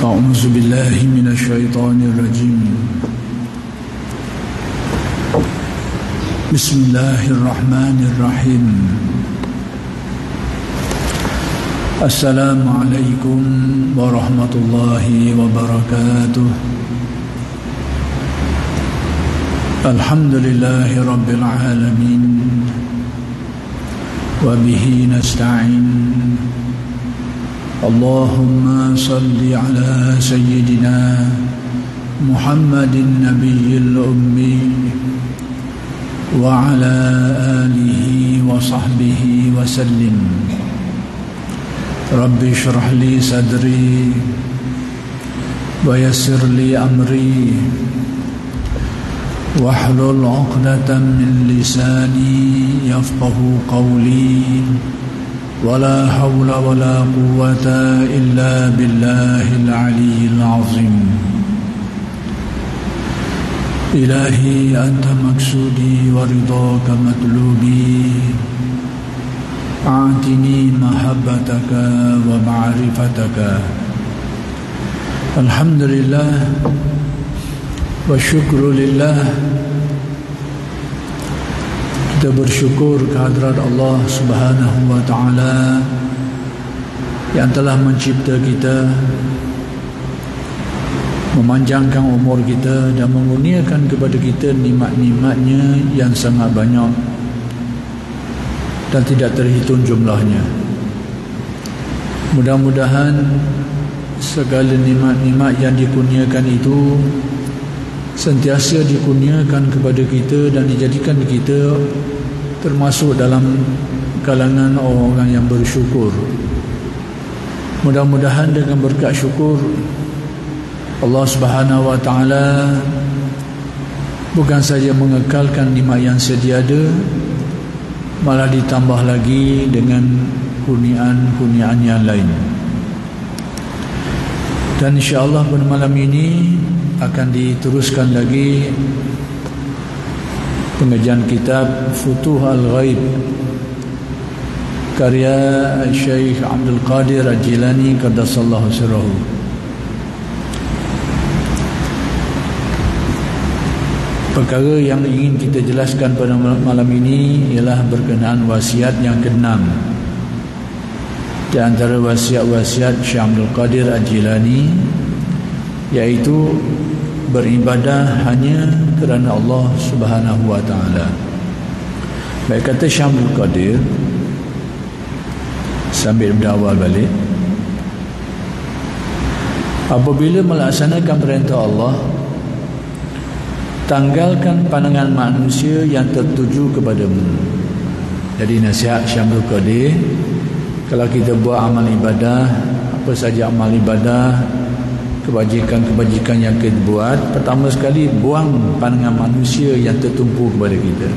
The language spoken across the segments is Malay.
أعوذ بالله من الشيطان الرجيم بسم الله الرحمن الرحيم السلام عليكم ورحمة الله وبركاته الحمد لله رب العالمين وبه نستعين اللهم صل على سيدنا محمد النبي الأمي وعلى آله وصحبه وسلم رب اشرح لي صدري ويسر لي أمري واحلل عقدة من لساني يفقه قولي ولا حول ولا قوة إلا بالله العلي العظيم إلهي أنت مقصودي ورضاك مطلوبي أعطني محبتك ومعرفتك الحمد لله والشكر لله. Kita bersyukur kehadrat Allah Subhanahu wa ta'ala yang telah mencipta kita, memanjangkan umur kita dan mengurniakan kepada kita nikmat-nikmatnya yang sangat banyak dan tidak terhitung jumlahnya. Mudah-mudahan segala nikmat-nikmat yang dikurniakan itu sentiasa dikurniakan kepada kita dan dijadikan kita termasuk dalam kalangan orang-orang yang bersyukur. Mudah-mudahan dengan berkat syukur Allah Subhanahu wa ta'ala bukan saja mengekalkan nikmat yang sedia ada, malah ditambah lagi dengan kurniaan-kurniaan yang lain. Dan insya-Allah pada malam ini akan diteruskan lagi pengajian kitab Futuh Al-Ghaib karya Syekh Abdul Qadir Al-Jilani Qaddasallahu sirrahu. Perkara yang ingin kita jelaskan pada malam ini ialah berkenaan wasiat yang ke-6. Di antara wasiat-wasiat Syekh Abdul Qadir Al-Jilani iaitu beribadah hanya kerana Allah Subhanahu wa ta'ala. Baik, kata Syekh Abdul Qadir, sambil berawal balik, apabila melaksanakan perintah Allah, tanggalkan pandangan manusia yang tertuju kepadamu. Jadi nasihat Syekh Abdul Qadir, kalau kita buat amal ibadah, apa saja amal ibadah, kebajikan-kebajikan yang kita buat, pertama sekali buang pandangan manusia yang tertumpu kepada kita.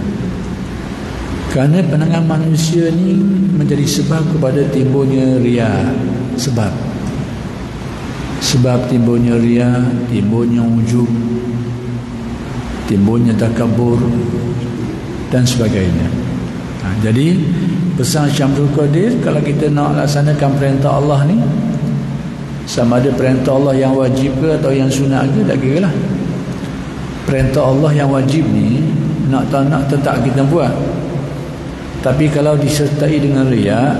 Kerana pandangan manusia ni menjadi sebab kepada timbulnya riya. Sebab timbulnya riya, timbulnya ujub, timbulnya takabur dan sebagainya. Jadi pesan Syekh Abdul Qadir, kalau kita nak laksanakan perintah Allah ni, sama ada perintah Allah yang wajib ke atau yang sunat ke, tak kira lah. Perintah Allah yang wajib ni nak tak nak tetap kita buat. Tapi kalau disertai dengan riya,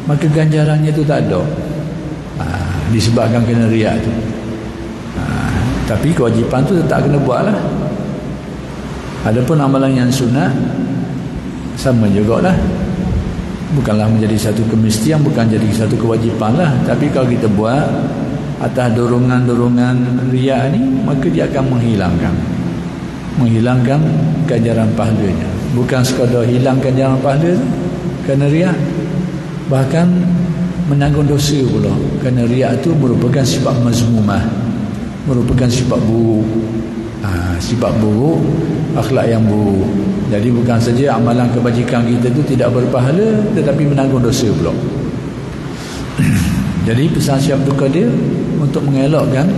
maka ganjarannya tu tak ada. Disebabkan kena riya tu. Tapi kewajipan tu tetap kena buat lah. Adapun amalan yang sunat sama jugalah. Bukanlah menjadi satu kemestian, bukan jadi satu kewajipan lah. Tapi kalau kita buat atas dorongan-dorongan riya ni, maka dia akan menghilangkan ganjaran pahalanya. Bukan sekadar hilang ganjaran pahala kerana riya, bahkan menanggung dosa pula. Kerana riya itu merupakan sifat mazmumah, merupakan sifat buruk. Sifat buruk, akhlak yang buruk. Jadi bukan saja amalan kebajikan kita itu tidak berpahala, tetapi menanggung dosa pula. Jadi pesan Syekh Abdul Qadir untuk mengelakkan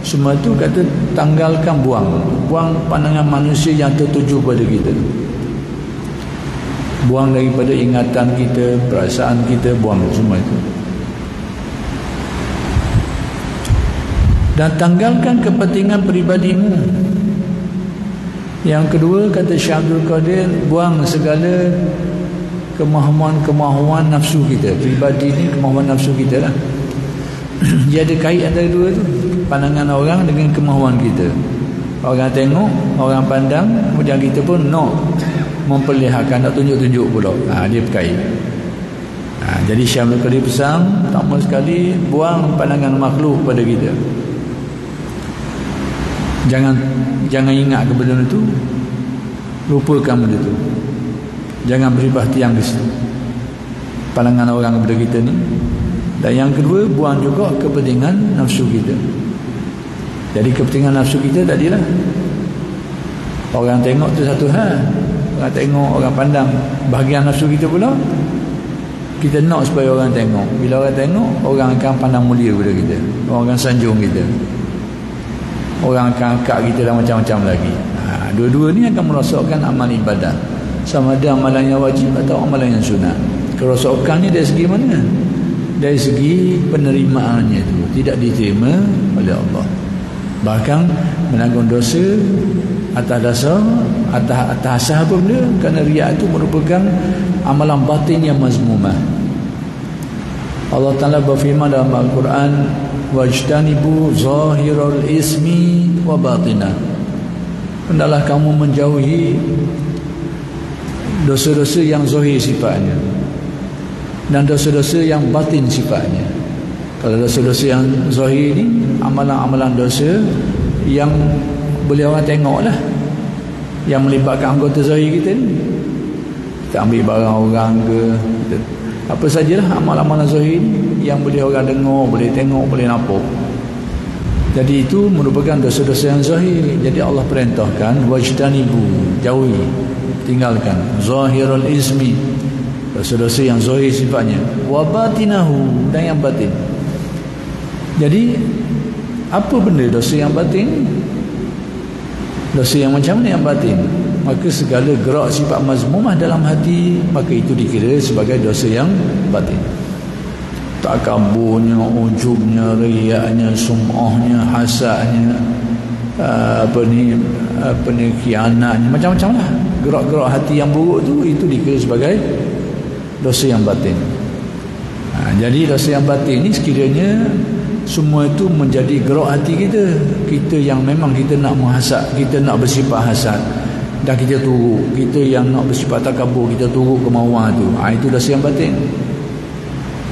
semua itu, kata tanggalkan, buang pandangan manusia yang tertuju pada kita. Buang daripada ingatan kita, perasaan kita, buang semua itu. Dan tanggalkan kepentingan peribadimu. Yang kedua, kata Syekh Abdul Qadir, buang segala kemahuan nafsu kita. Peribadi ni kemahuan nafsu kita lah. Dia ada kait antara dua tu, pandangan orang dengan kemahuan kita. Orang tengok, orang pandang, kemudian kita pun nak memperlihatkan, nak tunjuk-tunjuk pula. Dia berkait. Jadi Syekh Abdul Qadir pesan, pertama sekali buang pandangan makhluk pada kita. Jangan ingat kepada benda itu, lupakan benda itu. Jangan beri perhatian ke situ, pandangan orang kepada kita ni. Dan yang kedua, buang juga kepentingan nafsu kita. Jadi kepentingan nafsu kita tadilah, orang tengok tu satu hal, orang tengok, orang pandang. Bahagian nafsu kita pula, kita nak supaya orang tengok. Bila orang tengok, orang akan pandang mulia kepada kita, orang akan sanjung kita, orang akan angkat kita dan macam-macam lagi. Dua-dua ni akan merosakkan amal ibadah, sama ada amalan yang wajib atau amalan yang sunat. Kerosakan ni dari segi mana? Dari segi penerimaannya tu, tidak diterima oleh Allah. Bahkan menanggung dosa atas dasar atas asas apa benda? Kerana riak itu merupakan amalan batin yang mazmumah. Allah Ta'ala berfirman dalam Al-Quran, wajtanibu zahirul ismi wa batinah. Hendaklah kamu menjauhi dosa-dosa yang zahir sifatnya dan dosa-dosa yang batin sifatnya. Kalau dosa-dosa yang zahir ni, amalan-amalan dosa yang boleh orang tengok lah, yang melibatkan anggota zahir kita ni. Kita ambil barang orang ke, kita, apa sajalah amal-amalan zahir ni yang boleh orang dengar, boleh tengok, boleh nampak. Jadi itu merupakan dosa-dosa yang zahir. Jadi Allah perintahkan wajtanibu, jauhi, tinggalkan zahirul ismi, dosa-dosa yang zahir sifatnya, wa batinahu, dan yang batin. Jadi apa benda dosa yang batin? Dosa yang macam mana yang batin? Maka segala gerak sifat mazmumah dalam hati, maka itu dikira sebagai dosa yang batin. Takaburnya, ujubnya, riyaknya, sum'ahnya, hasadnya, apa ni khianatnya, macam-macam lah. Gerak-gerak hati yang buruk tu, itu dikira sebagai dosa yang batin. Jadi dosa yang batin ni sekiranya semua itu menjadi gerak hati kita, kita yang memang kita nak menghasad, kita nak bersifat hasad, dan kita turut, kita yang nak bersifat takabur, kita turut kemahuan tu, itu dosa yang batin.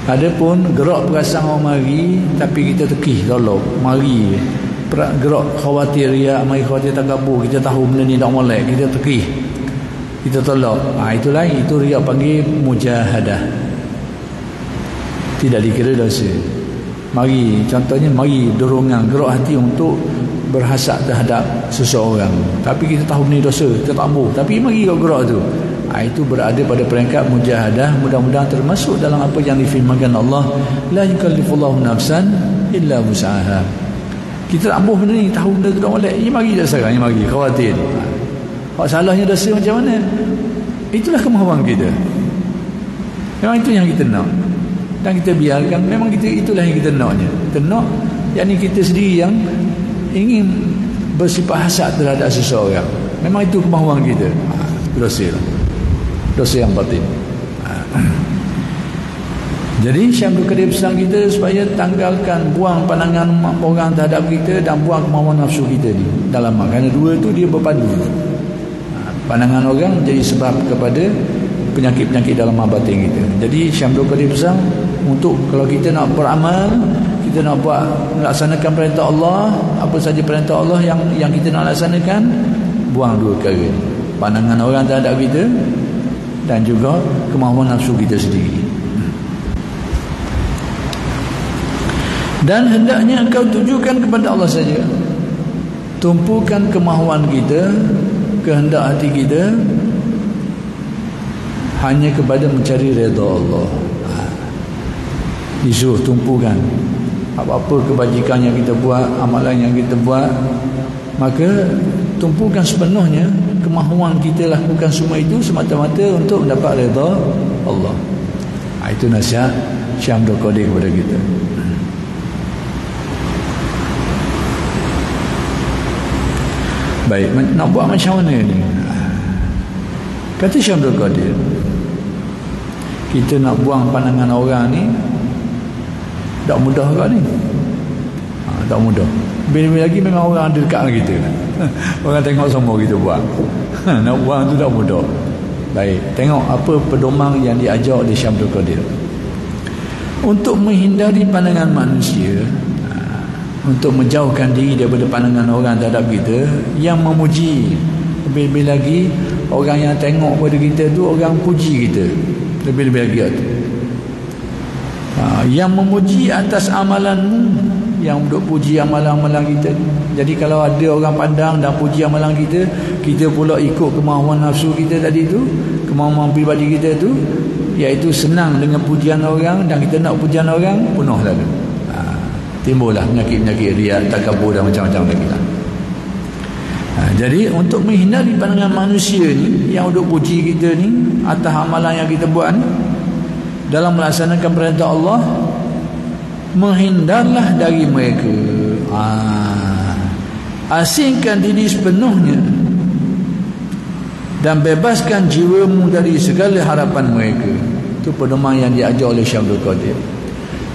Adapun gerak perasaan orang mari, tapi kita tekih tolak, mari gerak khawatir riak, mari khawatir takabur, kita tahu benda ni tak molek, kita tekih, kita tolak, itu lain. Itu riak panggil mujahadah, tidak dikira dosa. Mari, contohnya mari dorongan, gerak hati untuk berhasad terhadap seseorang, tapi kita tahu ni dosa, kita tak mahu, tapi mari gerak tu, itu berada pada peringkat mujahadah. Mudah-mudahan termasuk dalam apa yang difirmankan Allah, la yukallifullahu nafsan illa wus'aha. Kita tak mahu benda ni, tahu benda tu tak boleh, mari dah sekarang, mari khawatir. Kalau salahnya dosa macam mana? Itulah kemahuan kita, memang itu yang kita nak, dan kita biarkan. Memang kita, itulah yang kita naknya. Kita nak, yakni kita sendiri yang ingin bersifat hasad terhadap seseorang. Memang itu kemahuan kita. Dosa lah, dosa yang batin. Jadi Syekh Abdul Qadir pesan kita supaya tanggalkan, buang pandangan orang terhadap kita dan buang kemahuan nafsu kita ni dalam mak. Kerana dua tu dia berpadu. Pandangan orang menjadi sebab kepada penyakit-penyakit dalam mak batin kita. Jadi Syekh Abdul Qadir pesan, untuk kalau kita nak beramal, kita nak buat, melaksanakan perintah Allah, apa saja perintah Allah yang kita nak laksanakan, buang dua perkara, pandangan orang terhadap kita dan juga kemahuan nafsu kita sendiri. Dan hendaknya engkau tujukan kepada Allah saja. Tumpukan kemahuan kita, kehendak hati kita hanya kepada mencari redha Allah. Disuruh tumpukan apa-apa kebajikan yang kita buat, amalan yang kita buat, maka tumpukan sepenuhnya kemahuan kita, lakukan semua itu semata-mata untuk mendapat redha Allah. Itu nasihat Syekh Abdul Qadir kepada kita. Baik, nak buat macam mana ni? Kata Syekh Abdul Qadir, kita nak buang pandangan orang ni tak mudah ke ni? Tak mudah. Bila-bila lagi memang orang ada dekat dengan kita. Orang tengok semua kita buang. Nak buang tu tak mudah. Baik, tengok apa pedoman yang diajar oleh Syekh Abdul Qadir. Untuk menghindari pandangan manusia, untuk menjauhkan diri daripada pandangan orang terhadap kita yang memuji. Lebih-lebih lagi orang yang tengok pada kita tu orang puji kita. Lebih-lebih lagi tu. Yang memuji atas amalanmu, yang duk puji amalan-amalan kita. Jadi kalau ada orang pandang dan puji amalan kita, kita pula ikut kemahuan nafsu kita tadi tu, kemahuan pribadi kita tu, iaitu senang dengan pujian orang, dan kita nak pujian orang penuh lalu. Timbullah penyakit-penyakit riak, takabur dan macam-macam lagi lah. Jadi untuk menghindari pandangan manusia ni yang duk puji kita ni atas amalan yang kita buat ni, dalam melaksanakan perintah Allah, menghindarlah dari mereka. Asingkan diri sepenuhnya dan bebaskan jiwamu dari segala harapan mereka. Itu pedoman yang diajar oleh Syekh Abdul Qadir.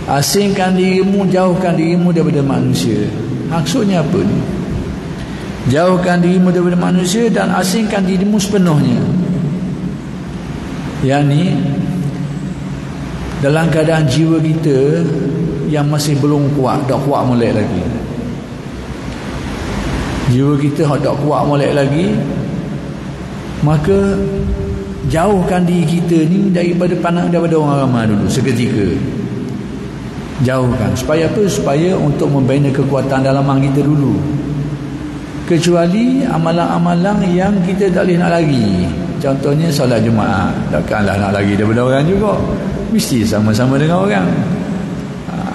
Asingkan dirimu, jauhkan dirimu daripada manusia. Maksudnya apa ni? Jauhkan dirimu daripada manusia dan asingkan dirimu sepenuhnya. Yang ni dalam keadaan jiwa kita yang masih belum kuat, tak kuat molek lagi. Jiwa kita tak kuat molek lagi, maka jauhkan diri kita ni daripada pandang daripada orang ramai dulu seketika. Jauhkan. Supaya apa? Supaya untuk membina kekuatan dalaman kita dulu. Kecuali amalan-amalan yang kita tak boleh nak lagi. Contohnya solat Jumaat, takkanlah nak lagi daripada orang juga. Mesti sama-sama dengan orang.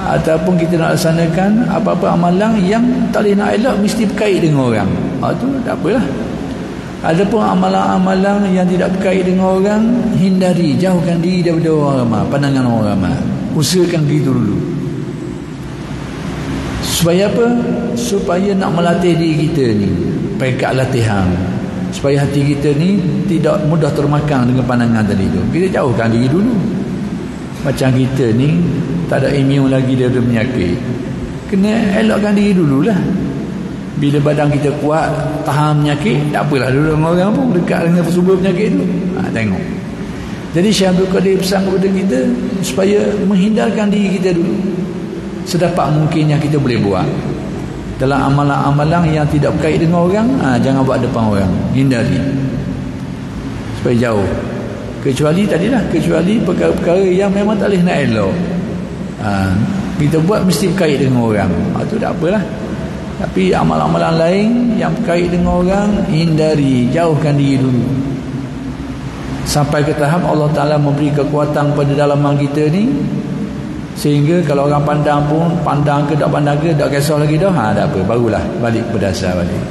Ataupun kita nak laksanakan apa-apa amalan yang tak boleh nak elak, mesti berkait dengan orang. Itu tak apalah. Adapun amalan-amalan yang tidak berkait dengan orang, hindari, jauhkan diri daripada orang ramai, pandangan orang ramai. Usahakan gitu dulu. Supaya apa? Supaya nak melatih diri kita ni, pekat latihan, supaya hati kita ni tidak mudah termakan dengan pandangan tadi tu. Kita jauhkan diri dulu. Macam kita ni tak ada imun lagi daripada penyakit, kena elakkan diri dululah. Bila badan kita kuat tahan penyakit, tak apalah dulu dengan orang pun dekat dengan sumber penyakit tu. Tengok. Jadi Syekh Abdul Qadir pesan kepada kita supaya menghindarkan diri kita dulu sedapat mungkin yang kita boleh buat dalam amalan-amalan yang tidak berkait dengan orang. Jangan buat depan orang, hindari supaya jauh. Kecuali perkara-perkara yang memang tak boleh nak elok. Kita buat mesti berkait dengan orang. Itu tak apalah. Tapi amalan-amalan lain yang berkait dengan orang, hindari, jauhkan diri dulu. Sampai ke tahap Allah Ta'ala memberi kekuatan pada dalaman kita ni, sehingga kalau orang pandang pun, pandang ke tak kisah lagi dah. Tak apa, barulah balik berdasar balik.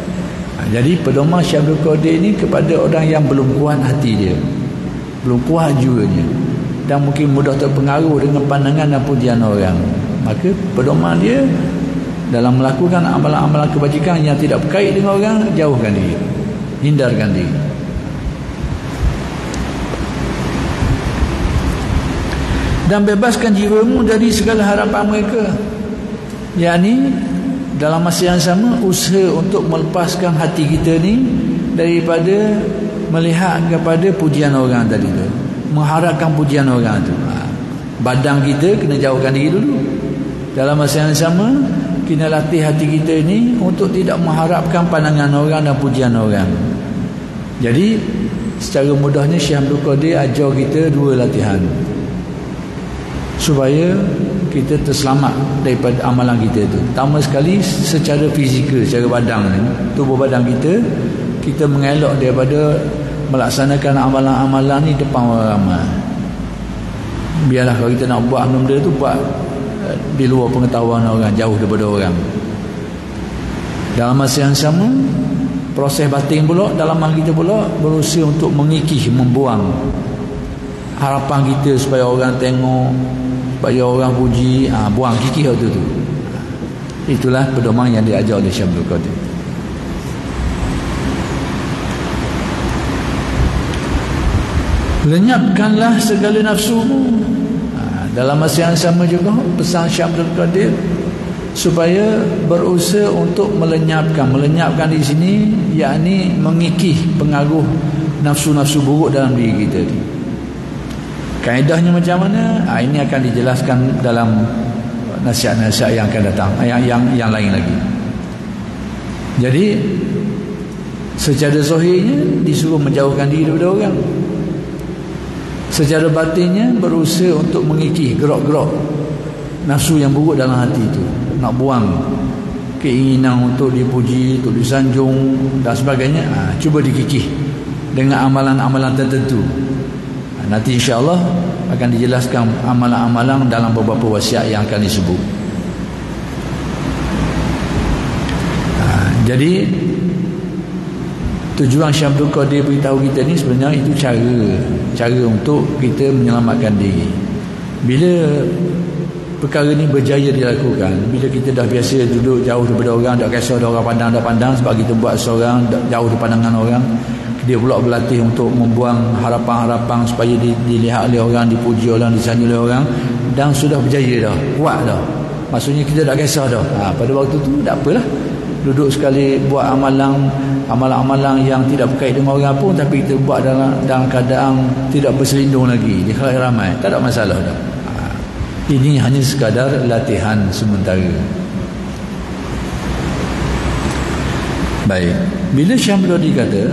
Jadi pedoman Syekh Abdul Qadir ni kepada orang yang belum kuat hati dia, belum kuat jiwanya, dan mungkin mudah terpengaruh dengan pandangan dan pujian orang, maka pedoman dia dalam melakukan amalan-amalan kebajikan yang tidak berkait dengan orang, jauhkan diri, hindarkan diri. Dan bebaskan jiwamu dari segala harapan mereka. Yakni dalam masa yang sama, usaha untuk melepaskan hati kita ni daripada melihat kepada pujian orang tadi tu, mengharapkan pujian orang tu. Badan kita kena jauhkan diri dulu. Dalam masa yang sama, kena latih hati kita ni untuk tidak mengharapkan pandangan orang dan pujian orang. Jadi secara mudahnya Syekh Abdul Qadir ajar kita dua latihan supaya kita terselamat daripada amalan kita tu. Pertama sekali secara fizikal, secara badan ni, tubuh badan kita mengelak daripada melaksanakan amalan-amalan ni depan orang ramai. Biarlah kalau kita nak buat benda tu, buat di luar pengetahuan orang, jauh daripada orang. Dalam masa yang sama, proses batin pula, dalaman kita pula berusaha untuk mengikis, membuang harapan kita supaya orang tengok, supaya orang puji. Buang, kikis waktu tu. Itulah pedoman yang diajar oleh Syekh Abdul Qadir. Lenyapkanlah segala nafsumu. Dalam masa yang sama juga pesan Syekh Abdul Qadir supaya berusaha untuk melenyapkan di sini, yakni mengikih pengaruh nafsu-nafsu buruk dalam diri kita ni. Kaedahnya macam mana? Ini akan dijelaskan dalam nasihat-nasihat yang akan datang, yang lain lagi. Jadi secara zahirnya disuruh menjauhkan diri daripada orang, secara batinnya berusaha untuk mengikih gerak-gerak nafsu yang buruk dalam hati itu, nak buang keinginan untuk dipuji, untuk disanjung dan sebagainya. Cuba dikikih dengan amalan-amalan tertentu. Nanti insya-Allah akan dijelaskan amalan-amalan dalam beberapa wasiat yang akan disebut. Jadi tujuan Syekh Abdul Qadir beritahu kita ni sebenarnya itu cara untuk kita menyelamatkan diri. Bila perkara ni berjaya dilakukan, bila kita dah biasa duduk jauh daripada orang, tak kisah ada orang pandang sebab kita buat seorang jauh dari pandangan orang, dia pula berlatih untuk membuang harapan-harapan supaya dilihat oleh orang, dipuji orang, disanjung oleh orang, dan sudah berjaya dah, kuat dah. Maksudnya kita tak kisah dah. Pada waktu tu tak apalah, duduk sekali buat amalan-amalan yang tidak berkait dengan orang pun, tapi kita buat dalam keadaan tidak berselindung lagi di khalayak ramai, tak ada masalah dah. Ini hanya sekadar latihan sementara. Baik, bila Syamrodi kata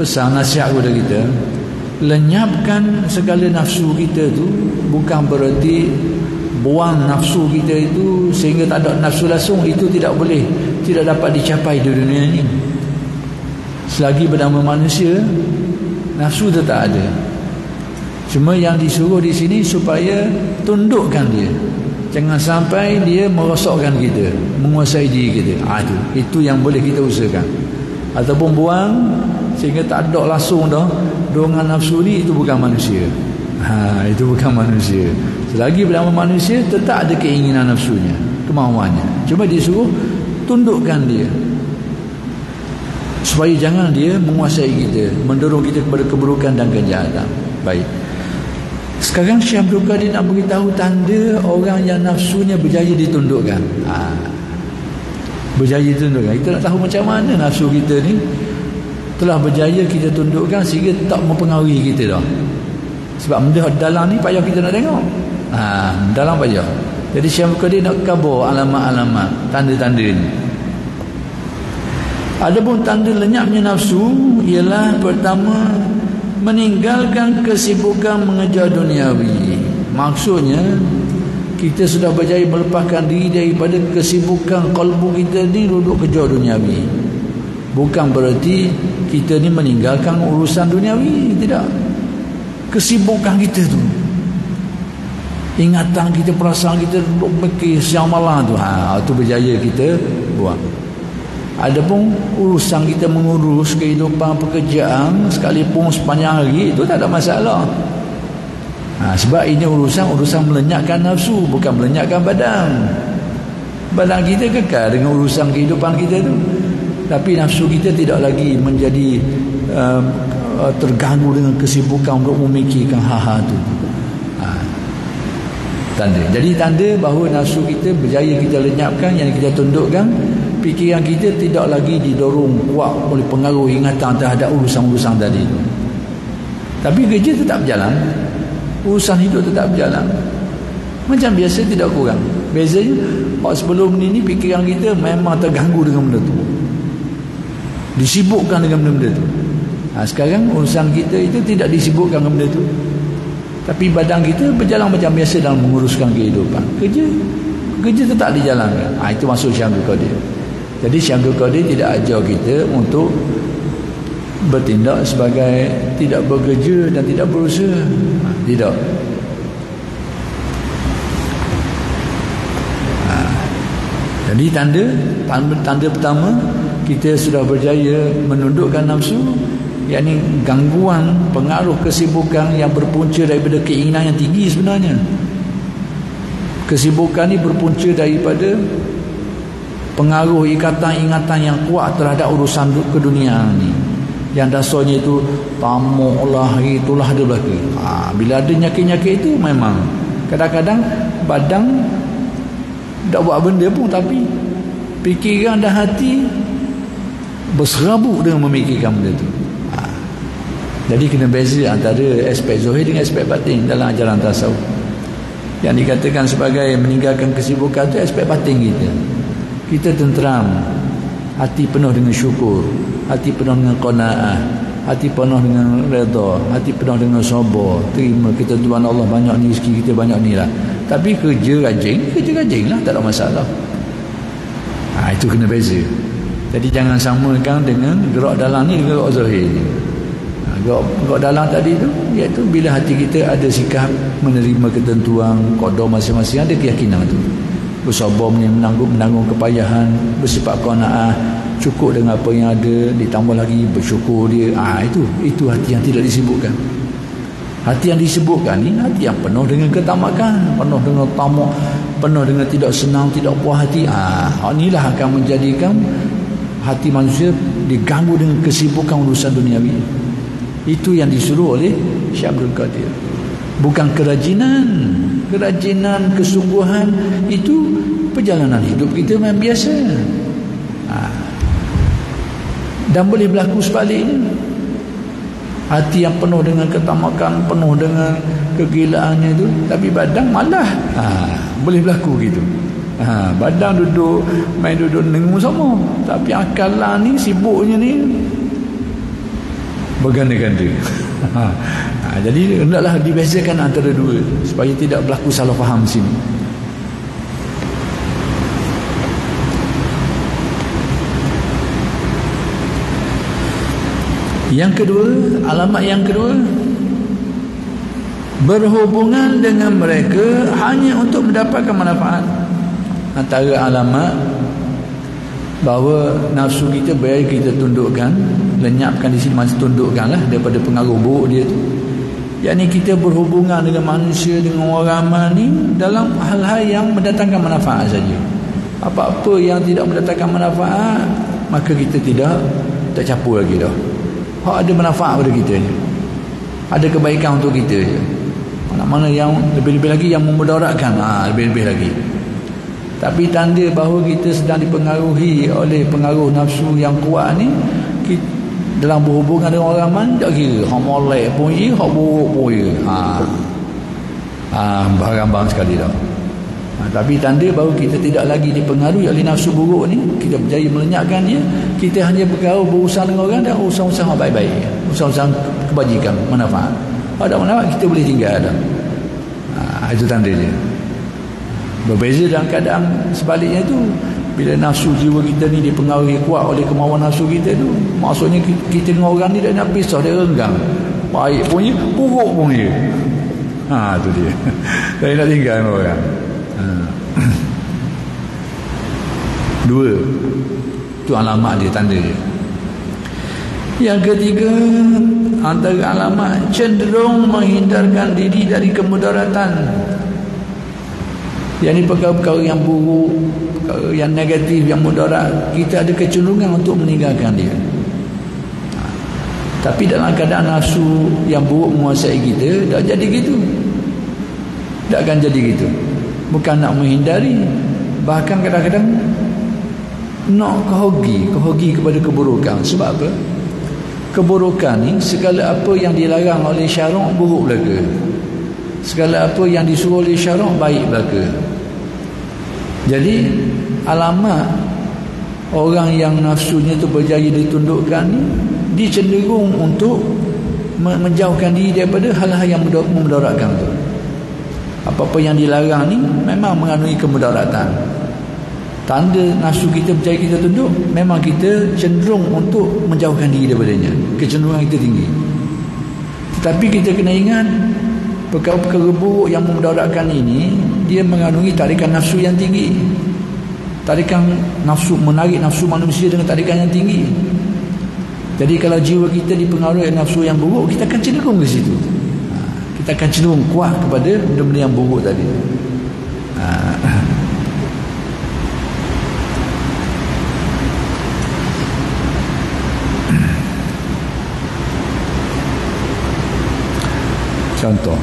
pesan nasihat kepada kita, lenyapkan segala nafsu kita tu, bukan bererti buang nafsu kita itu sehingga tak ada nafsu langsung. Itu tidak boleh, tidak dapat dicapai di dunia ini. Selagi bernama manusia, nafsu tetap ada. Cuma yang disuruh di sini supaya tundukkan dia, jangan sampai dia merosakkan kita, menguasai diri kita. Itu yang boleh kita usahakan. Ataupun buang sehingga tak ada langsung dah dorongan nafsu ni. Itu bukan manusia. Itu bukan manusia. Selagi bernama manusia, tetap ada keinginan nafsunya, kemahuannya. Cuma disuruh tundukkan dia supaya jangan dia menguasai kita, mendorong kita kepada keburukan dan kejahatan. Baik, sekarang Syekh Abdul Qadir nak beritahu tanda orang yang nafsunya berjaya ditundukkan. Berjaya ditundukkan, kita nak tahu macam mana nafsu kita ni telah berjaya kita tundukkan sehingga tak mempengaruhi kita dah. Sebab benda dalam ni payah kita nak tengok. Dalam payah. Jadi Syekh Abdul Qadir nak khabar alamat-alamat, tanda-tanda ni. Adapun tanda lenyapnya nafsu ialah pertama, meninggalkan kesibukan mengejar duniawi. Maksudnya kita sudah berjaya melepaskan diri daripada kesibukan kalbu kita ni duduk kejar duniawi. Bukan berarti kita ni meninggalkan urusan duniawi, tidak. Kesibukan kita tu, ingatan kita, perasaan kita duduk fikir siang malam tu, tu berjaya kita buang. Adapun urusan kita mengurus kehidupan pekerjaan sekalipun sepanjang hari, itu tak ada masalah. Sebab ini urusan melenyapkan nafsu, bukan melenyapkan badan. Badan kita kekal dengan urusan kehidupan kita tu, tapi nafsu kita tidak lagi menjadi terganggu dengan kesibukan untuk memikirkan hal-hal tu. Tanda. Jadi tanda bahawa nafsu kita berjaya kita lenyapkan, yang kita tundukkan. Fikiran kita tidak lagi didorong kuat oleh pengaruh ingatan terhadap urusan-urusan tadi. Tapi kerja tetap berjalan, urusan hidup tetap berjalan macam biasa, tidak kurang. Bezanya sebelum ni fikiran kita memang terganggu dengan benda tu, disibukkan dengan benda-benda tu. Sekarang urusan kita itu tidak disibukkan dengan benda tu, tapi badan kita berjalan macam biasa dalam menguruskan kehidupan. Kerja tetap dijalankan. Itu maksud Syekh Abdul Qadir. Jadi Syekh Abdul Qadir tidak ajar kita untuk bertindak sebagai tidak bekerja dan tidak berusaha. Tidak. Jadi tanda pertama kita sudah berjaya menundukkan nafsu, yakni gangguan pengaruh kesibukan yang berpunca daripada keinginan yang tinggi. Sebenarnya kesibukan ni berpunca daripada pengaruh ikatan-ingatan yang kuat terhadap urusan keduniaan ni. yang dasarnya itu tamak lah, itulah ada belaka. Bila ada nyakit-nyakit itu memang kadang-kadang badan tak buat benda pun, tapi fikiran dan hati berserabut dengan memikirkan benda itu. Jadi kena beza antara aspek zahir dengan aspek batin dalam ajaran tasawuf. Yang dikatakan sebagai meninggalkan kesibukan itu aspek batin kita. Kita tenteram, hati penuh dengan syukur, hati penuh dengan qanaah, hati penuh dengan redha, hati penuh dengan sabar, terima ketentuan Allah, banyak ni rezeki kita, banyak ni lah. Tapi kerja rajin lah, tak ada masalah. Itu kena beza. Jadi jangan samakan dengan gerak dalam ni dengan gerak zahir ni. Gerak dalam tadi tu, iaitu bila hati kita ada sikap menerima ketentuan qada masing-masing, ada keyakinan tu, bersabar menanggung kepayahan, bersifat qanaah, cukup dengan apa yang ada, ditambah lagi bersyukur dia. Itu hati yang tidak disibukkan. Hati yang disebutkan ni hati yang penuh dengan ketamakan, penuh dengan tamak, penuh dengan tidak senang, tidak puas hati. Inilah akan menjadikan hati manusia diganggu dengan kesibukan urusan duniawi. Itu yang disuruh oleh Syekh Abdul Qadir. Bukan kerajinan, kesungguhan. Itu perjalanan hidup kita memang biasa. Dan boleh berlaku sebaliknya. Hati yang penuh dengan ketamakan, penuh dengan kegilaannya itu, tapi badan malah boleh berlaku gitu. Badan duduk nengu sama, tapi akal lah ni sibuknya ni berganda-ganda. Jadi hendaklah dibezakan antara dua supaya tidak berlaku salah faham sini. Yang kedua, alamat yang kedua, berhubungan dengan mereka hanya untuk mendapatkan manfaat. Antara alamat bahawa nafsu kita baik kita tundukkan, lenyapkan di sini, masih tundukkan lah daripada pengaruh buruk dia tu. Yakni kita berhubungan dengan manusia, dengan orang ramai ni dalam hal-hal yang mendatangkan manfaat saja. Apa-apa yang tidak mendatangkan manfaat, maka kita tidak campur lagi dah. Ada manfaat pada kita je, ada kebaikan untuk kita je. Mana-mana yang lebih-lebih lagi yang memudaratkan, lebih-lebih lagi. Tapi tanda bahawa kita sedang dipengaruhi oleh pengaruh nafsu yang kuat ni, kita, dalam berhubungan dengan orang ramai, tak kira hak molek pun ya, hak buruk pun ya. Barang-barang sekali dah. Tapi tanda bahawa kita tidak lagi dipengaruhi oleh nafsu buruk ni, kita berjaya melenyapkan dia. Kita hanya berusaha dengan orang dan usaha-usaha baik-baik, usaha-usaha kebajikan, manfaat. Ada manfaat kita boleh tinggal dah. Itu tanda dia. Berbeza dengan keadaan sebaliknya tu, bila nafsu jiwa kita ni dipengaruhi kuat oleh kemauan nafsu kita tu, maksudnya kita dengan orang ni dah nak pisah, dia renggang. Baik pun ya, buruk pun ya. Tu dia. Saya nak tinggal dengan orang. Dua, itu alamat dia, tanda dia. Yang ketiga, antara alamat, cenderung menghindarkan diri dari kemudaratan. Yang ini perkara-perkara yang buruk, perkara yang negatif, yang mudarat, kita ada kecenderungan untuk meninggalkan dia. Tapi dalam keadaan nafsu yang buruk menguasai kita, tak jadi gitu. Tak akan jadi gitu. Bukan nak menghindari, bahkan kadang-kadang nak kehogi kepada keburukan. Sebab apa? Keburukan ni, segala apa yang dilarang oleh syarak buruk belaka, segala apa yang disuruh oleh syarak baik belaka. Jadi alamat orang yang nafsunya tu berjaya ditundukkan ni, dia cenderung untuk menjauhkan diri daripada hal-hal yang memudaratkan tu. Apa-apa yang dilarang ni memang mengandungi kemudaratan. Tanda nafsu kita berjaya kita tunduk, memang kita cenderung untuk menjauhkan diri daripadanya. Kecenderungan kita tinggi. Tetapi kita kena ingat, perkara-perkara buruk yang memudaratkan ini, dia mengandungi tarikan nafsu yang tinggi. Tarikan nafsu, menarik nafsu manusia dengan tarikan yang tinggi. Jadi kalau jiwa kita dipengaruhi nafsu yang buruk, kita akan cenderung ke situ. Kita akan cenderung kuat kepada benda-benda yang buruk tadi. Contoh,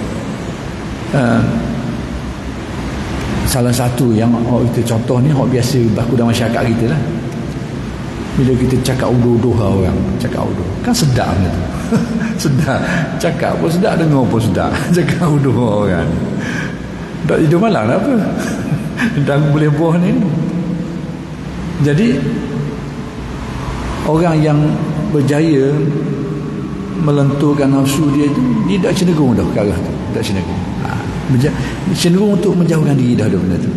salah satu yang itu contoh ni biasa berlaku dalam masyarakat kita lah. Bila kita cakap uduh-uduh orang, cakap uduh, kan sedap gitu. Sedap, cakap pun sedap, dengar pun sedap. Cakap uduh orang, tak tidur malam lah apa. Dan boleh buah ni. Jadi orang yang berjaya melenturkan nafsu dia tu, dia tak cenderung dah ke arah tu, tak cenderung. Cenderung untuk menjauhkan diri dah benda tu.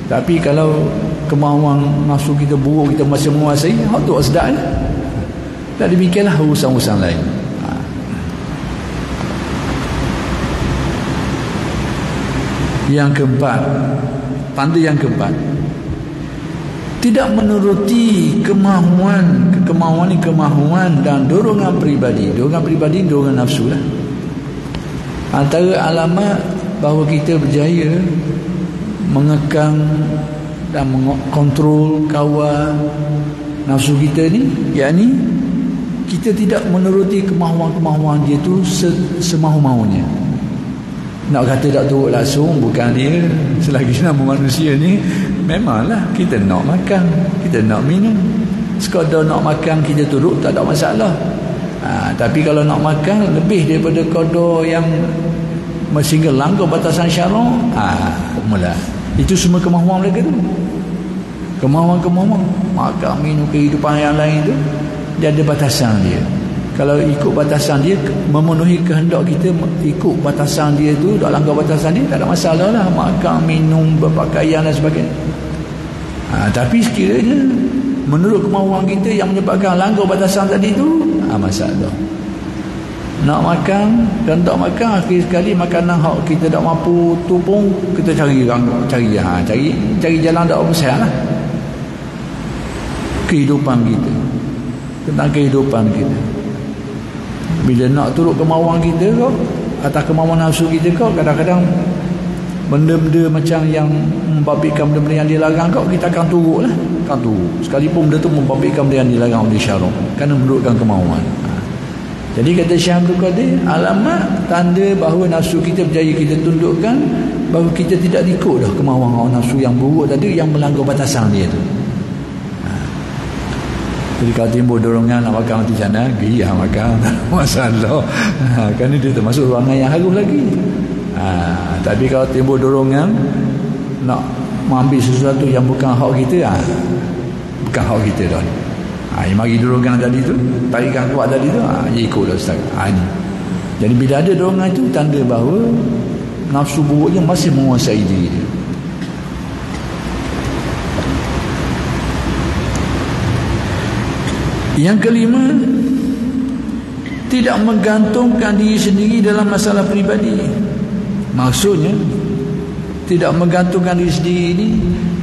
Tapi kalau kemauan nafsu kita buruk, kita masih menguasai, hak tu sedap je. Tak demikianlah urusan-urusan lain. Yang keempat, tanda yang keempat, tidak menuruti kemahuan dan dorongan peribadi. Dorongan nafsu lah. Antara alamat bahawa kita berjaya mengekang dan mengontrol, kawal nafsu kita ni, yakni kita tidak menuruti kemahuan dia tu semahu-mahunya. Nak kata tak turut langsung, bukan dia. Selagi nama manusia ni, memanglah kita nak makan, kita nak minum. Sekadar nak makan kita turut, tak ada masalah. Tapi kalau nak makan lebih daripada kadar yang sehingga langgar batasan syarak, mula itu semua kemahuan mereka tu. Kemahuan makan, minum, kehidupan yang lain tu, dia ada batasan dia. Kalau ikut batasan dia, memenuhi kehendak kita, ikut batasan dia tu, tak langgar batasan dia, tak ada masalah lah. Makan, minum, berpakaian dan sebagainya. Tapi sekiranya menurut kemahuan kita yang menyebabkan langgar batasan tadi tu, masalah. Nak makan dan tak makan, akhir sekali makanan hak kita tak mampu tu pun kita cari jalan tak besar lah. Kehidupan kita, tentang kehidupan kita, bila nak turut kemauan kita kau, atas kemauan nafsu kita kau, kadang-kadang benda-benda macam yang membabitkan benda-benda yang dilarang kau, kita akan turut lah, akan turut sekalipun benda tu membabitkan benda yang dilarang oleh syarak, kerana menurutkan kemauan. Jadi kata Syekh Abdul Qadir, alamat tanda bahawa nafsu kita berjaya kita tundukkan, bahawa kita tidak ikut dah kemahuan nafsu yang buruk tadi, yang melanggar batasan dia tu. Jadi kalau timbul dorongan nak makan mati sana, giyah makan, tak masalah. Kerana dia termasuk ruangan yang harus lagi. Tapi kalau timbul dorongan nak mengambil sesuatu yang bukan hak kita, bukan hak kita dah. Yang mari dorongan tadi tu, tarikan kuat tadi tu, dia ikutlah Ustaz. Ini. Jadi bila ada dorongan itu, tanda bahawa nafsu buruknya masih menguasai diri dia. Yang kelima, tidak menggantungkan diri sendiri dalam masalah peribadi. Maksudnya, tidak menggantungkan diri sendiri ini,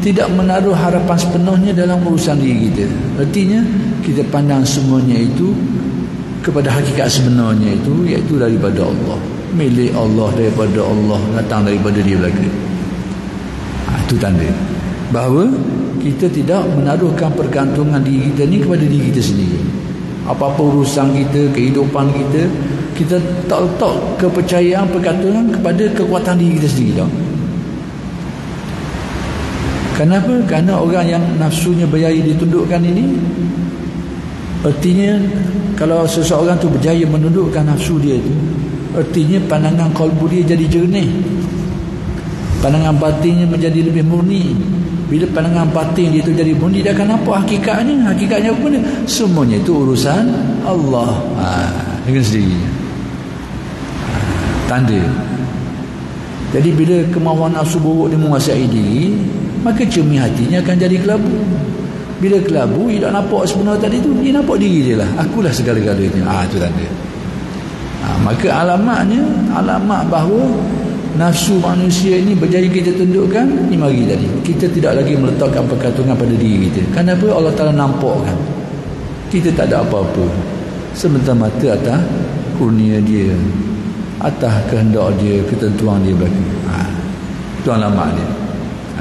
tidak menaruh harapan sepenuhnya dalam urusan diri kita. Artinya, kita pandang semuanya itu kepada hakikat sebenarnya itu, iaitu daripada Allah. Milik Allah, daripada Allah, datang daripada dia belaka. Itu tanda bahawa kita tidak menaruhkan pergantungan diri kita ni kepada diri kita sendiri. Apa-apa urusan kita, kehidupan kita, kita tak letak kepercayaan, pergantungan kepada kekuatan diri kita sendiri dah. Kenapa? Kerana orang yang nafsunya berjaya ditundukkan ini, artinya kalau seseorang tu berjaya menundukkan nafsu dia tu, artinya pandangan kalbu dia jadi jernih, pandangan batinnya menjadi lebih murni. Bila pandangan batin dia tu jadi murni, dia akan nampak hakikatnya. Hakikatnya apa ni? Semuanya itu urusan Allah, dengan sendirinya. Tanda. Jadi bila kemahuan nafsu buruk dia menguasai diri, maka cermin hatinya akan jadi kelabu. Bila kelabu, dia tak nampak sebenar tadi tu, dia nampak diri dia lah, akulah segala-galanya. Itu tanda. Maka alamatnya, alamat bahawa nafsu manusia ini berjaya kita tundukkan, ni mari tadi, kita tidak lagi meletakkan pergantungan pada diri kita. Kenapa? Allah Ta'ala nampakkan kita tak ada apa-apa, semata-mata atas kurnia dia, atas kehendak dia, ketentuan dia belaka. Itu alamat dia.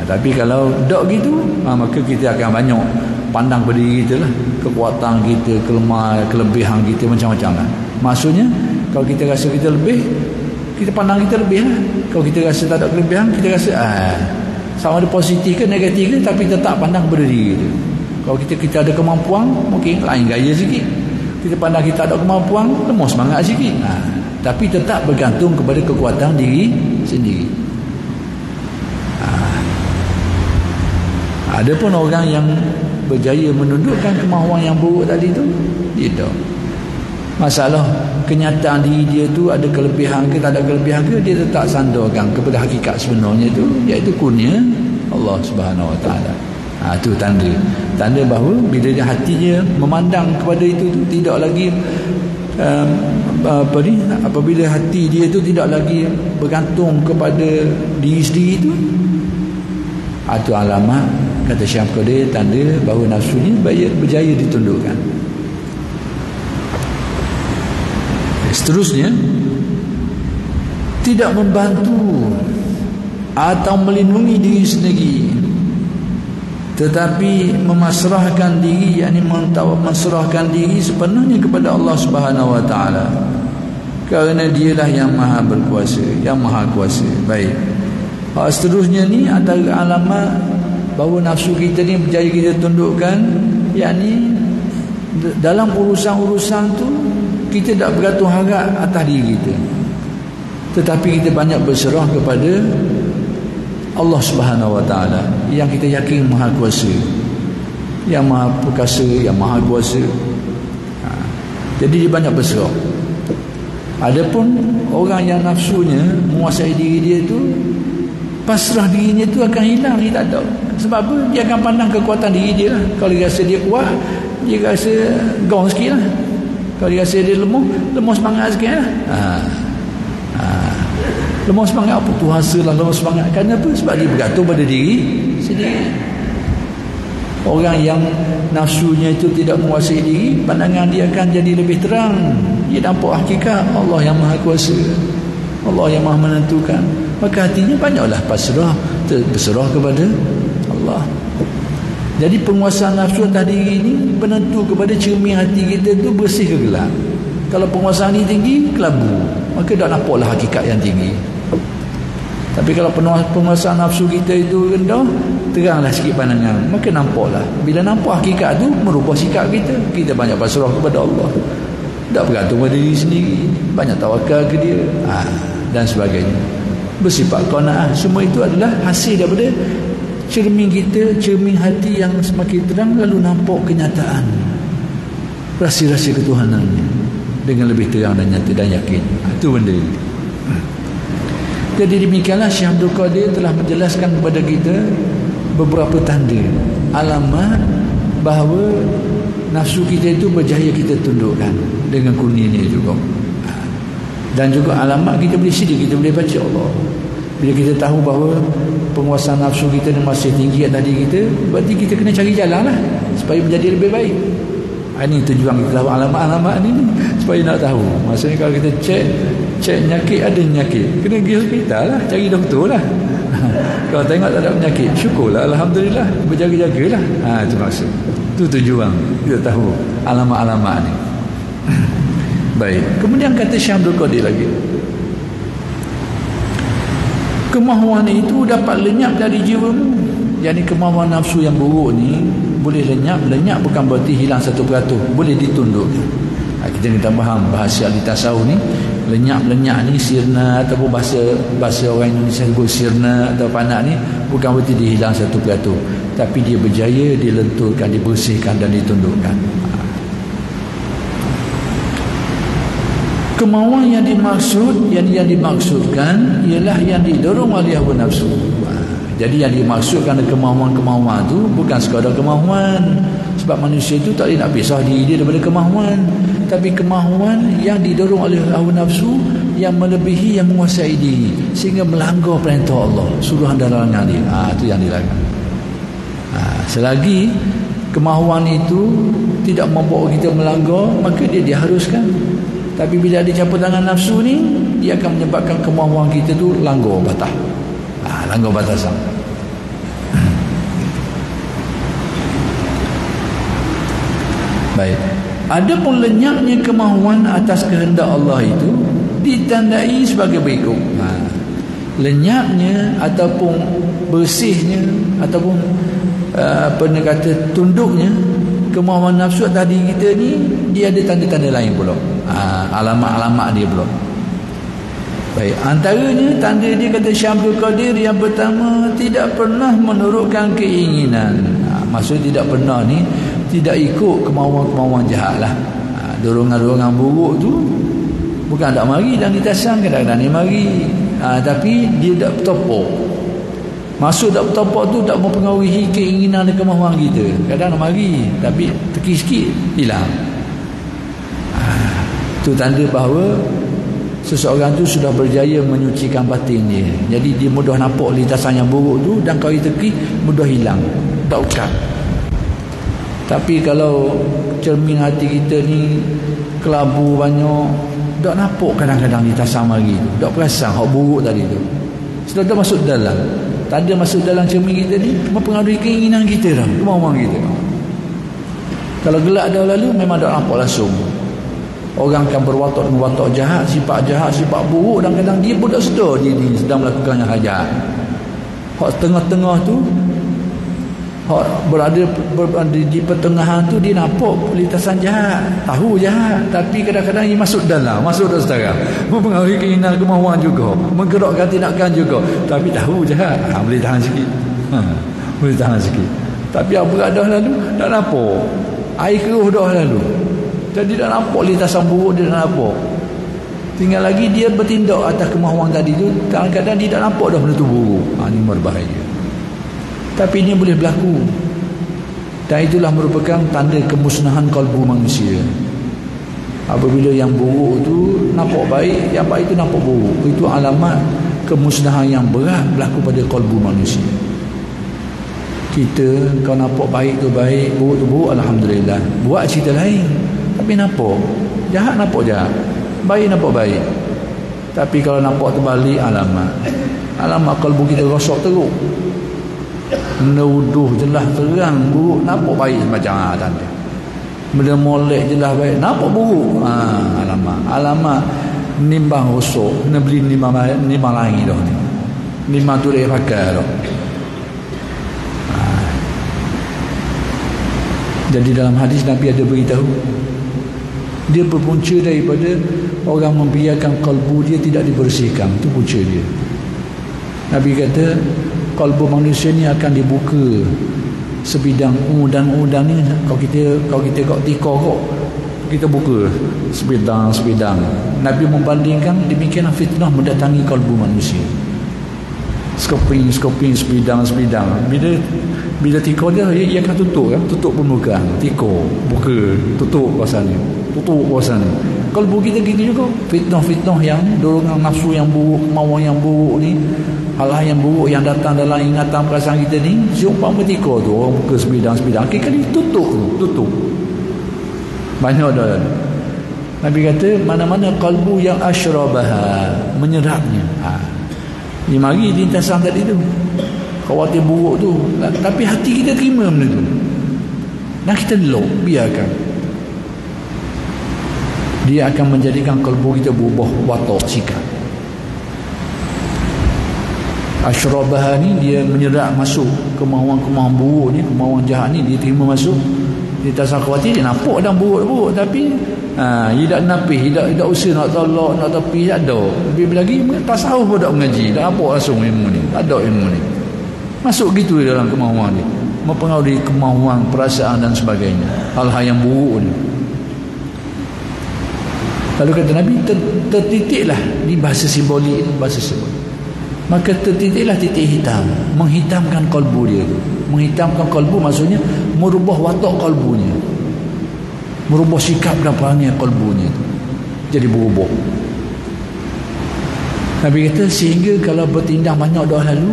Tapi kalau tak gitu, maka kita akan banyak pandang pada diri kita lah, kekuatan kita, kelemahan, kelebihan kita, macam-macam lah. Maksudnya kalau kita rasa kita lebih, kita pandang kita lebih lah. Kalau kita rasa tak ada kelebihan, kita rasa sama ada positif ke negatif ke, tapi tetap pandang pada diri kita. Kalau kita ada kemampuan, mungkin lain gaya sikit. Kita pandang kita ada kemampuan, lemah semangat sikit. Tapi tetap bergantung kepada kekuatan diri sendiri. Ada pun orang yang berjaya menundukkan kemahuan yang buruk tadi tu, dia tahu masalah kenyataan diri dia tu ada kelebihan ke tak ada kelebihan ke, dia tetap sandarkan kepada hakikat sebenarnya tu, iaitu kurnia Allah Subhanahu Wa Taala. Itu tanda bahawa bila dia hatinya memandang kepada itu tu, tidak lagi apabila hati dia tu tidak lagi bergantung kepada diri sendiri tu, itu alamat, kata Syekh Qadir, tanda bahawa nafsu ni berjaya ditundukkan. Seterusnya, tidak membantu atau melindungi diri sendiri, tetapi memasrahkan diri, yakni memasrahkan diri sepenuhnya kepada Allah Subhanahu Wa Taala, kerana dialah yang maha berkuasa, yang maha kuasa. Baik. Seterusnya ni antara alamat bahawa nafsu kita ni berjaya kita tundukkan, yakni dalam urusan-urusan tu kita tak bergantung harap atas diri kita, tetapi kita banyak berserah kepada Allah Subhanahu Wa Taala yang kita yakin maha kuasa, yang maha perkasa, yang maha kuasa. Jadi dia banyak berserah. Adapun orang yang nafsunya menguasai diri dia tu, pasrah dirinya tu akan hilang, dia tak tahu. Sebab apa? Dia akan pandang kekuatan diri dia lah. Kalau dia rasa dia kuat, dia rasa gong sikit lah. Kalau dia rasa dia lemah semangat sikit lah. Lemah semangat apa? Tu hasil lah lemah semangat. Kenapa? Sebab dia bergantung pada diri sendiri. Orang yang nafsunya itu tidak menguasai diri, pandangan dia akan jadi lebih terang. Dia nampak hakikat Allah yang maha kuasa, Allah yang maha menentukan. Maka hatinya banyaklah berserah kepada Allah. Jadi penguasaan nafsu atas diri ini penentu kepada cermin hati kita tu bersih ke gelap. Kalau penguasaan ni tinggi, kelabu, maka tak nampaklah hakikat yang tinggi. Tapi kalau penguasaan nafsu kita itu rendah, teranglah sikit pandangan, maka nampaklah. Bila nampak hakikat tu, merubah sikap kita. Kita banyak berserah kepada Allah, tak bergantung pada diri sendiri, banyak tawakal ke dia, dan sebagainya. Bersifat qanaah. Semua itu adalah hasil daripada cermin kita, cermin hati yang semakin terang, lalu nampak kenyataan rahsia-rahsia ketuhanannya dengan lebih terang dan nyata dan yakin. Itu benda ini. Jadi demikianlah Syekh Abdul Qadir telah menjelaskan kepada kita beberapa tanda, alamat bahawa nafsu kita itu berjaya kita tundukkan dengan kurnianya juga. Dan juga alamat kita boleh sedia, kita boleh baca Allah. Bila kita tahu bahawa penguasaan nafsu kita masih tinggi atas diri kita, berarti kita kena cari jalan lah supaya menjadi lebih baik. Ini tujuan kita tahu alamat-alamat ni supaya nak tahu. Maksudnya kalau kita cek penyakit, ada penyakit, kena pergi hospital lah, cari doktor lah. Kalau tengok tak ada penyakit, syukurlah, alhamdulillah, berjaga-jagalah. Itu maksud, itu tujuan kita tahu alamat-alamat ni. Baik. Kemudian kata Syekh Abdul Qadir lagi, kemahuan itu dapat lenyap dari jiwamu. Yang ni kemahuan nafsu yang buruk ni boleh lenyap. Lenyap bukan berarti hilang 1%, boleh ditundukkan. Kita kena faham bahasa ahli tasawuf ni, lenyap ni sirna, ataupun bahasa orang Indonesia sebut sirna atau panak ni, bukan berarti dia hilang 1%, tapi dia berjaya dilenturkan, dibersihkan dan ditundukkan. Kemauan yang dimaksud, yang dimaksudkan ialah yang didorong oleh hawa nafsu. Jadi yang dimaksudkan kemauan-kemauan tu bukan sekadar kemauan, sebab manusia itu tak boleh nak pisah diri dia daripada kemauan, tapi kemauan yang didorong oleh hawa nafsu yang melebihi, yang menguasai diri sehingga melanggar perintah Allah, suruhan dan larangan dia. Itu yang dilarang. Selagi kemauan itu tidak membawa kita melanggar, maka dia diharuskan. Tapi bila ada campur tangan nafsu ni, dia akan menyebabkan kemauan kita tu langgar batas. Langgar batasan. Baik. Adapun lenyapnya kemahuan atas kehendak Allah itu ditandai sebagai berikut. Lenyapnya ataupun bersihnya ataupun tunduknya kemahuan nafsu tadi kita ni, dia ada tanda-tanda lain pula. Alamat-alamat dia pula. Baik, antaranya tanda dia kata Syamsul Qadir yang pertama, tidak pernah menurutkan keinginan. Maksud tidak pernah ni tidak ikut kemahuan-kemahuan jahat lah. Dorongan-dorongan buruk tu bukan tak mari dan ditasan, kadang-kadang ni mari. Tapi dia tak bertopok. Maksud tak bertopok tu tak mempengaruhi keinginan dan kemahuan kita. Kadang nak mari tapi teki sikit hilang. Itu tanda bahawa seseorang tu sudah berjaya menyucikan batin dia. Jadi dia mudah nampak lintasan yang buruk tu, dan kalau teki mudah hilang, tak ukat. Tapi kalau cermin hati kita ni kelabu banyak, tak nampak kadang-kadang lintasan mari tu, tak perasan hak buruk tadi tu. Sudah tak masuk dalam. Tak ada masuk dalam cermin kita ni, mempengaruhi keinginan kita dah, kemauan kita. Kalau gelap dah lalu, memang tak nampak langsung. Orang akan berwatak dengan watak jahat, sifat buruk, dan kadang dia pun tak sedar dia ni sedang melakukan yang jahat. Hak tengah-tengah tu, hak berada di pertengahan tu, dia nampak lintasan jahat, tahu jahat, tapi kadang-kadang dia masuk dalam, masuk dah sekarang, mempengaruhi keinginan kemahuan juga, menggerakkan tindakan juga, tapi tahu jahat. Boleh tahan sikit, boleh tahan sikit. Tapi apa dah lalu, tak nampak. Air keruh dah lalu, jadi tak nampak lintasan buruk dia, tak nampak. Tinggal lagi dia bertindak atas kemahuan tadi tu, kadang-kadang dia tak nampak dah benda tu buruk. Ini berbahaya. Tapi ini boleh berlaku, dan itulah merupakan tanda kemusnahan kalbu manusia. Apabila yang buruk tu nampak baik, yang baik tu nampak buruk, itu alamat kemusnahan yang berat berlaku pada kalbu manusia. Kita kalau nampak baik tu baik, buruk tu buruk, alhamdulillah, buat cerita lain. Tapi nampak jahat, nampak jahat, baik nampak baik. Tapi kalau nampak terbalik, alamat kalbu kita rosak teruk. Menuduh jelas terang buruk, nampak baik macam tanda. Benda molek jelas baik, nampak buruk. Alamat nimbang rosak. Kena beli nimbang lain dah ni. Nimbang tu dia pakai dah. Jadi dalam hadis Nabi ada beritahu, dia berpunca daripada orang membiarkan kalbu dia tidak dibersihkan. Itu punca dia. Nabi kata kalbu manusia ni akan dibuka sebidang udang-udang ni. Kalau kita kat tika kok, kita buka sebidang. Nabi membandingkan demikian fitnah mendatangi kalbu manusia. Skoping sebidang. Bila tika dia akan tutup permukaan. Tika buka, tutup kawasan ni. Kalbu kita gitu juga, fitnah yang dorongan nafsu yang buruk, kemauan yang buruk ni, hal-hal yang buruk yang datang dalam ingatan perasaan kita ni, seumpama tika tu, orang buka sebidang, akhir-kali tutup banyak dah. Nabi kata mana-mana kalbu yang asyrabaha, menyerapnya, ni mari lintasan tadi tu, khawatir buruk tu, tapi hati kita terima benda tu, dan kita lock, biarkan. Dia akan menjadikan kalbu kita berubah watak, sikap. Asyrabah ni dia menyerap masuk kemahuan-kemahuan buruk ni, kemahuan jahat ni, dia terima masuk. Dia tak usah khawatir, dia nampak dan buruk-buruk, tapi dia tak napih, tidak usaha nak tolak, nak tepi, tak ada. Lebih lagi tasawuf pun tak mengaji, tak apa langsung ilmu ni, tak ada ilmu ni, masuk gitu dalam kemahuan ni, mempengaruhi kemahuan, perasaan dan sebagainya, hal-hal yang buruk ni. Lalu kata Nabi, tertitiklah, ni bahasa simbolik, maka tertitiklah titik hitam, menghitamkan kalbu dia. Menghitamkan kalbu maksudnya merubah watak kalbunya, merubah sikap dan perangai kalbunya, jadi berubah. Nabi kata sehingga kalau bertindak banyak dah lalu,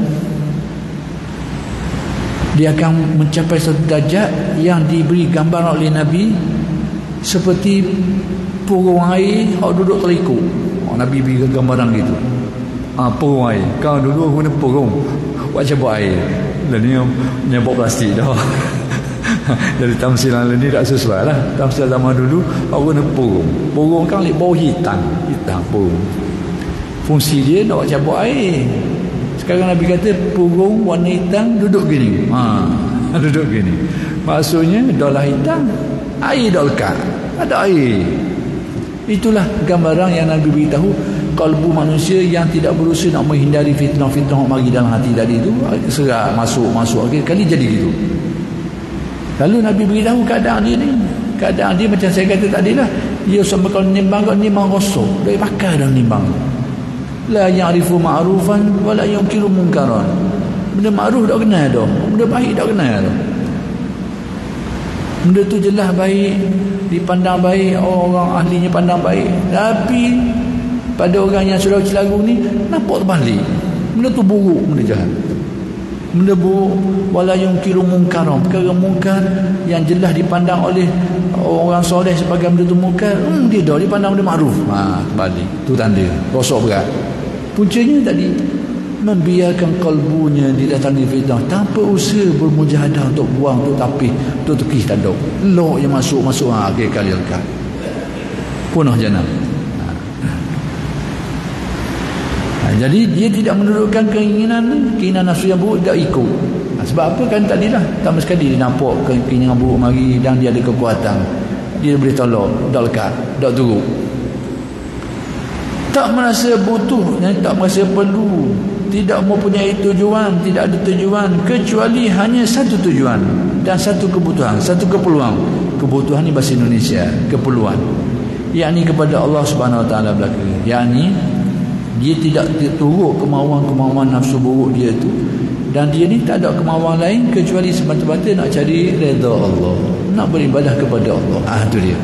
dia akan mencapai satu darjat yang diberi gambaran oleh Nabi seperti purung air hak duduk terikut. Nabi beri gambaran gitu. Purung air, kau duduk guna purung, buat cabut air. Dan ni buat plastik dah. Jadi tamsilan ini tak sesuai lah. Tamsil zaman dulu orang purung. Purung kan bau hitam purung. Fungsi dia nak cabut air. Sekarang Nabi kata purung warna hitam duduk gini. Duduk gini. Maksudnya dolah hitam, air dah lekat. Ada air. Itulah gambaran yang Nabi beritahu kalbu manusia yang tidak berusaha nak menghindari fitnah-fitnah mari dalam hati tadi itu serak masuk akhir kali jadi gitu. Lalu Nabi beritahu keadaan dia ni, keadaan dia macam saya kata tadi lah, dia sampai kalau nimbang rosok dari bakar dalam nimbang. La ya'rifu ma'rufan wa la yunkiru munkaran. Benda ma'ruf tak kenal dah, benda baik tak kenal dah. Benda tu jelas baik, dipandang baik, orang ahlinya pandang baik, tapi pada orang yang sudah celaru ni nampak terbalik. Benda tu buruk, benda jahat. Benda buruk wala yunkiru munkaran, perkara munkar yang jelas dipandang oleh orang soleh sebagai benda tu munkar, dia dah dipandang benda makruf. Terbalik. Tu tanda rosok berat. Puncanya tadi membiarkan kalbunya didatangi fitnah tanpa usaha bermujahadah untuk buang, untuk tapih, untuk tekih tanduk. Lok yang masuk kali lekat. Punah janam. Jadi dia tidak menurutkan keinginan nafsu yang buruk, tak ikut. Sebab apa kan tadilah pertama sekali dia nampak keinginan buruk mari dan dia ada kekuatan, dia boleh tolong, dah lekat, dah turut, tak merasa butuh, tak merasa perlu, tidak mempunyai tujuan, tidak ada tujuan kecuali hanya satu tujuan dan satu kebutuhan, satu keperluan. Kebutuhan ni bahasa Indonesia, keperluan, yakni kepada Allah Subhanahu Wa Taala belaka, yakni dia tidak turut kemauan-kemauan nafsu buruk dia tu, dan dia ni tak ada kemauan lain kecuali semata-mata nak cari redha Allah, nak beribadah kepada Allah. Itu dia.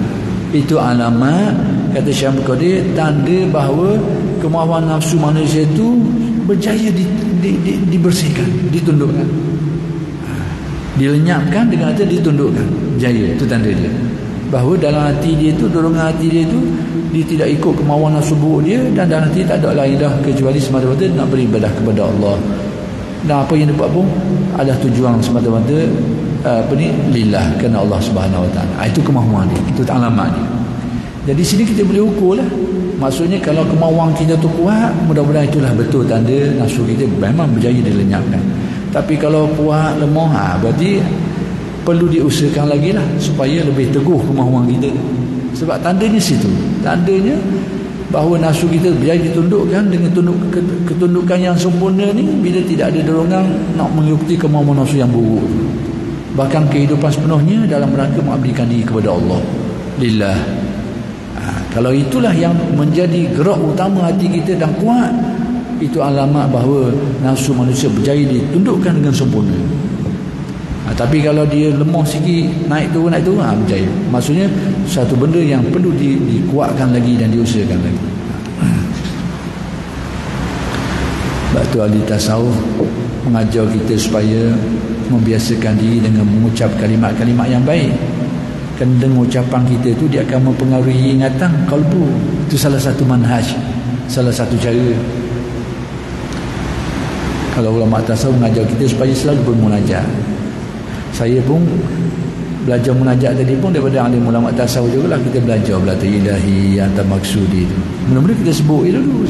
Itu alamat, kata Syekh Qadir, tanda bahawa kemauan nafsu manusia itu berjaya dibersihkan, ditundukkan, dilenyapkan, dengan kata ditundukkan, jaya. Itu tanda dia bahawa dalam hati dia tu, dorongan hati dia tu, dia tidak ikut kemauan nafsu buruk dia, dan dalam hati tak ada lain dah kecuali semata-mata nak beribadah kepada Allah. Dan apa yang dia buat pun adalah tujuan semata-mata lillah, kerana Allah Subhanahu Wa Taala. Itu kemahuan dia, itu alamat dia. Jadi sini kita boleh ukur lah. Maksudnya kalau kemauan kita tu kuat, mudah-mudahan itulah betul tanda nafsu kita memang berjaya dilenyapkan. Tapi kalau kuat lemah, berarti perlu diusahakan lagi lah supaya lebih teguh kemahuan kita. Sebab tandanya situ, tandanya bahawa nafsu kita berjaya ditundukkan dengan ketundukan yang sempurna ni bila tidak ada dorongan nak mengikuti kemauan nafsu yang buruk. Bahkan kehidupan sepenuhnya dalam rangka mengabdikan diri kepada Allah, lillah. Kalau itulah yang menjadi gerak utama hati kita dan kuat, itu alamat bahawa nafsu manusia berjaya ditundukkan dengan sempurna. Tapi kalau dia lemah sikit, naik turun berjaya. Maksudnya satu benda yang perlu dikuatkan lagi dan diusahakan lagi. Sebab tu ahli tasawuf mengajar kita supaya membiasakan diri dengan mengucap kalimat-kalimat yang baik. Kan dengan ucapan kita tu dia akan mempengaruhi ingatan kalbu. Itu salah satu manhaj, salah satu cara. Kalau ulama tasawuf mengajar kita supaya selalu bermunajat. Saya pun belajar munajat tadi pun daripada alim ulama tasawuf jugalah kita belajar ilahi anta maksudi tu. Mudah-mudahan kita sebut dulu,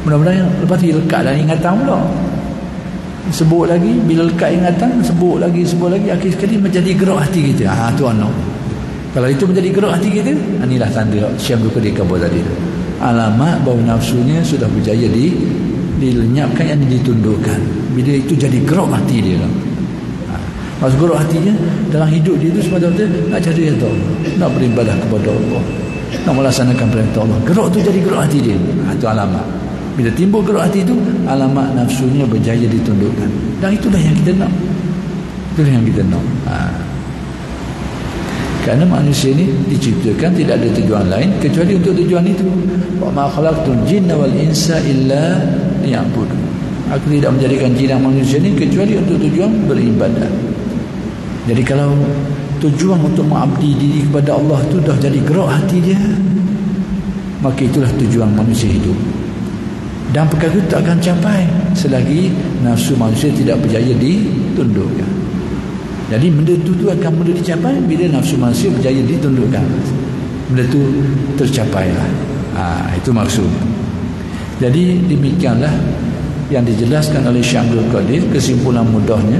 mudah-mudahan lepas tu lekat dalam ingatan pula. Sebut lagi, bila lekat ingatan, sebut lagi, akhir sekali menjadi gerak hati kita. Tu anak. Kalau itu menjadi gerak hati kita, inilah tanda Syekh Abdul Qadir Kabul tadi tu. Alamat bahawa nafsunya sudah berjaya dilenyapkan, yang ditundukkan. Bila itu jadi gerak hati dia lah. Maksud gerak hatinya dalam hidup dia itu semata-mata nak cari redha, nak beribadah kepada Allah, nak melaksanakan perintah Allah. Gerak tu jadi gerak hati dia. Itu alamat. Bila timbul gerak hati itu, alamat nafsunya berjaya ditundukkan. Dan itulah yang kita nak. Itulah yang kita nak. Kerana manusia ni diciptakan tidak ada tujuan lain kecuali untuk tujuan itu. Wa ma khalaqtul jinna wal insa illa liya'budun. Aku tidak menjadikan jin dan manusia ni kecuali untuk tujuan beribadah. Jadi kalau tujuan untuk mengabdi diri kepada Allah tu dah jadi gerak hati dia, maka itulah tujuan manusia hidup. Dan perkara itu tak akan capai selagi nafsu manusia tidak berjaya ditundukkan. Jadi benda tu akan mula dicapai bila nafsu manusia berjaya ditundukkan. Benda tu tercapailah. Itu maksud. Jadi demikianlah yang dijelaskan oleh Syekh Abdul Qadir. Kesimpulan mudahnya,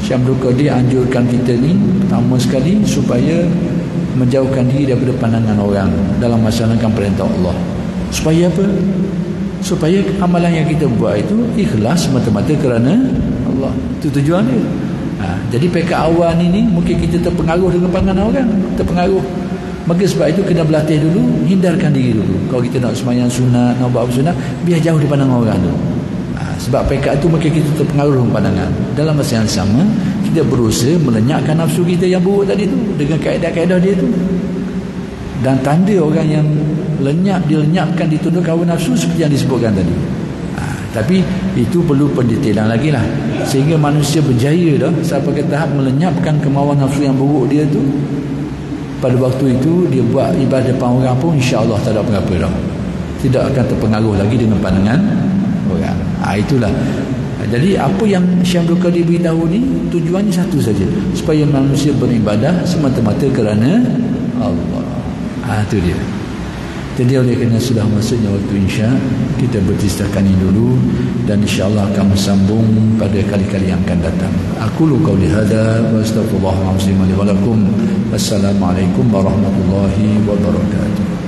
Syekh Abdul Qadir anjurkan kita ni pertama sekali supaya menjauhkan diri daripada pandangan orang dalam melaksanakan perintah Allah. Supaya apa? Supaya amalan yang kita buat itu ikhlas semata-mata kerana Allah. Itu tujuan dia. Jadi pekat awal ni mungkin kita terpengaruh dengan pandangan orang, terpengaruh. Maka sebab itu kena berlatih dulu, hindarkan diri dulu. Kalau kita nak sembahyang sunat, nak buat sunat, biar jauh dari pandangan orang tu. Sebab pekat itu mungkin kita terpengaruh dengan pandangan. Dalam masa yang sama, kita berusaha melenyapkan nafsu kita yang buruk tadi tu dengan kaedah-kaedah dia tu. Dan tanda orang yang lenyap, dilenyapkan, ditundukkan hawa nafsu seperti yang disebutkan tadi. Tapi itu perlu pendetailan lagi lah, sehingga manusia berjaya dah sampai ke tahap melenyapkan kemauan nafsu yang buruk dia tu. Pada waktu itu dia buat ibadah depan orang pun insya-Allah tak ada apa-apa dah, tidak akan terpengaruh lagi dengan pandangan orang. Itulah. Jadi apa yang Syekh Abdul Qadir beritahu ni tujuannya satu saja, supaya manusia beribadah semata-mata kerana Allah. Itu dia. Jadi oleh kerana sudah masuknya waktu Isya, kita bertisahkan ini dulu dan insya-Allah akan sambung pada kali-kali yang akan datang. Aku lu qauli hadza wa astaghfirullahal azim li wa lakum. Wassalamualaikum warahmatullahi wabarakatuh.